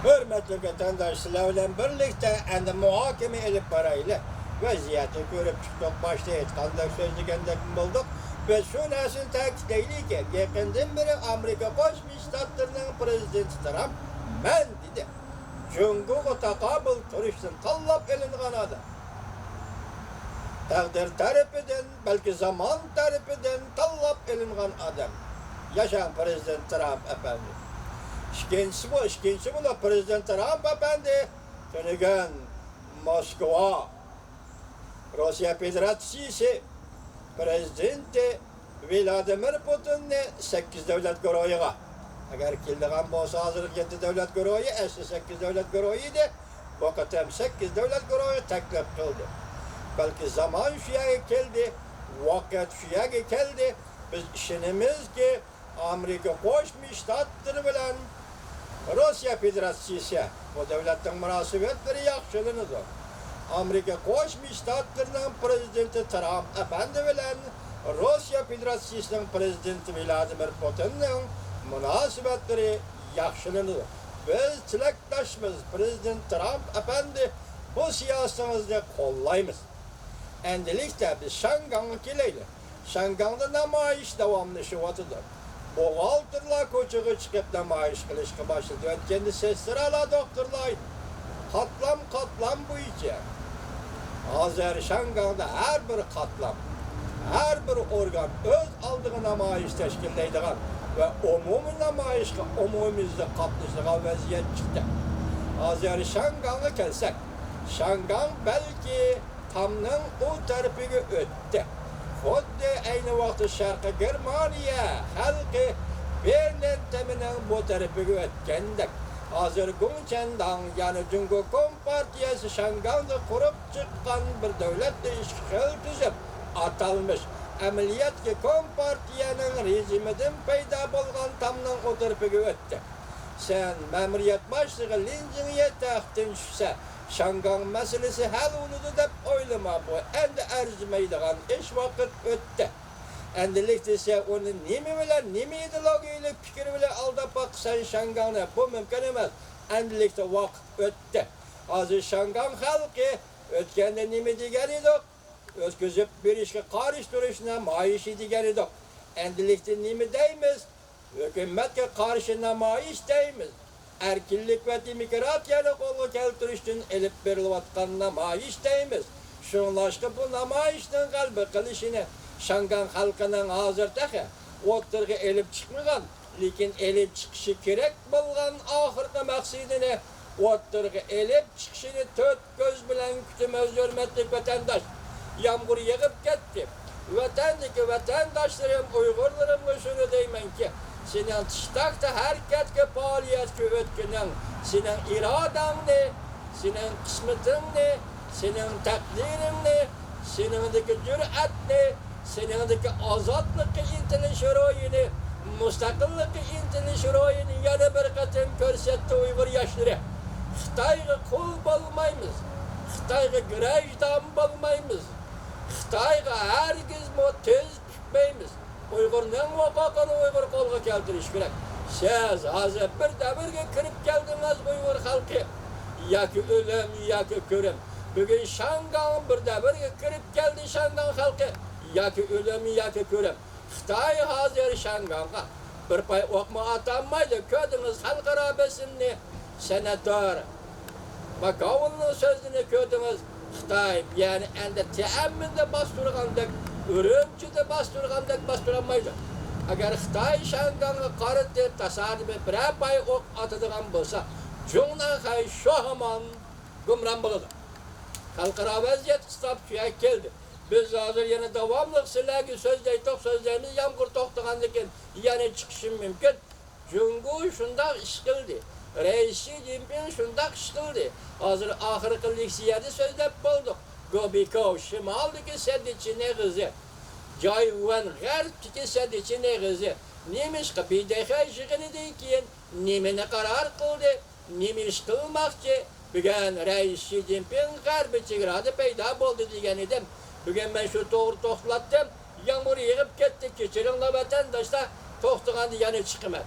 Hürmetli vatandaşlar bilen birlikte endi muhakeme edip parayla vaziyeti görüp çıktık, başta etkandak sözlükendek bulduk. Ve şu narsani ta'kidlaylik, yaqindan beri Amerika Qo'shma Shtatlarining prezidenti Trump men dedi. Jungoga taqobil turishdan tanlab ilingan odam. Taqdir tarafidan, balki zamon tarafidan tanlab ilingan odam. Yaşayan prezident Trump efendi. İkinci bu da prezident Trump efendi tönügen Moskva Rusya Federasyonu prezidenti Vladimir Putin'ni 8 devlet guruhiga. Agar keldigan bo'lsa hozir 7 devlet guruhi, asli 8 devlet guruhi edi. Bu qatam 8 devlet guruhi taklif qildi. Balki zaman shu yerga keldi, vaqt shu yerga keldi. Biz ishonamizki Amerika Qo'shma Shtatlari bilan Rusya Federasyonu bu devletning munosabatlari yaxshilanadi. Amerika Qo'shma Shtatlarining prezidenti Trump efendi bilan Rusya Federasyonining prezidenti Vladimir Putinning munosabatlari yaxshilanadi. Biz tilakdoshmiz, prezident Trump efendi bu siyosatingizni qo'llaymiz. Endilikda biz Shanganga kelaylik. Shanganda namoyish davomlashyapti. Buğaltırlar koçuğu çıkıp namoyish qilishga boshladi. O'tganda sestiralar, doktorlar qatlam bu ichi. Hozir Shanganda har bir qatlam, har bir organ o'z oldiga namoyish tashkillaydigan va umumiy namoyishga umumimizda qatnashadigan vaziyat chiqdi. Hozir Shanganga kelsak, Shangang balki Tamning u tarafiga o'tdi. Xuddi ayni vaqtda Sharqiy Germaniya xalqi Berlin tamining bu tarafiga o'tgandek. Hozir Gumchandang, ya'ni Jungo Kompartiyasi Shangangda qurib chiqqan bir davlat ishg'ol tuzib atalmish. Amaliyotga Kompartiyaning rejimidan paydo bo'lgan Tamning u tarafiga o'tdi. Sen ma'muriyat boshlig'i Lin Jingye taxtdan tushsa, Shangang masalasi hal bo'ladi deb o'ylama, bu endi arzimaydigan ish vaqt o'tdi. Endilikda esa uni nima ideologiyalik fikr bilan aldab boqsan Shangangni bu mumkin emas. Endilikda vaqt o'tdi. Hozir Shangang xalqi o'tganda nima degan edik? O'tkazib berishga qarshi turishni namoyish degan edik. Endilikda nima deymiz? Hukumatga qarshi namoyish deymiz. Erkinlik ve demokratiyani qo'lga keltirishdan elib berilayotgan namoyish deymiz. Shunlashqa bu namoyishning g'alaba qilishini Shangang xalqining hozirda o'tirga elib chiqmagan, lekin elib chiqishi kerak bo'lgan oxirgi maqsadini o'tirga elib chiqishini to'rt ko'z bilan kutamiz, hurmatli vatandosh. Yomg'ir yig'ib ketdi. Vatandoshlarım, Uyg'urlarimga shuni deymanki, senin tishtakda harakatga faoliyatga o'tganing, sening irodangni, sening qismatingni, sening taqdiringni, seningdagi jur'atni, seningdagi ozodlikka intilish ro'yini, mustaqillikka intilish ro'yini yana bir qatim ko'rsatdi Uyg'ur yoshlari. Xitoyga qul bo'lmaymiz. Xitoyga grajdan bo'lmaymiz. Xitoyga hargiz tez tutmaymiz. Uyg'urning huquqini Uyg'ur qo'lga keltirish kerak. Siz hozir bir davrga kirib keldingiz Uyg'ur xalqi. Yoki o'lim, yoki ko'rim. Bugun Shangang bir davrga kirib keldi Shangang xalqi. Yoki o'lim, yoki ko'rim. Xitoy hozir Shangangga bir pay o'qma atanmaydi. Ko'rdingiz xalqaro besimni senator Makovulning so'zini ko'rdingiz. Xitoy yani endi ta'ammida bostirgandek, Urumchida bostirgandek bostirolmaydi. Agar Xitoy Shangangga qarata tasodifiy bir pay o'q atadigan bo'lsa, Jungnan shu hamon gumron bo'ladi. Xalqaro vaziyat hisob shuga keldi. Biz hozir yana davomli sizlarga so'zlaymiz, yomg'ir to'xtagandan keyin yana chiqishim mumkin. Jungo shunday ish qildi. Reis Xi Jinping shunday ish qildi. Hozir oxirgi leksiyada so'zlab bo'ldik. Gobikov shimoldagi Sadichi neg'izi, Joyvan g'arbdagi Sadichi neg'izi nemishqa PDX yig'inidan keyin nimani qaror qildi, nima ish qilmoqchi? Bugun Reis Xi Jinping g'arb chegarada paydo bo'ldi degan edim. Bugun men shu to'g'ri to'xtatdim. Yomg'ir yig'ib ketdi, kechiringlar vatandoshlar, to'xtaganda yana chiqaman.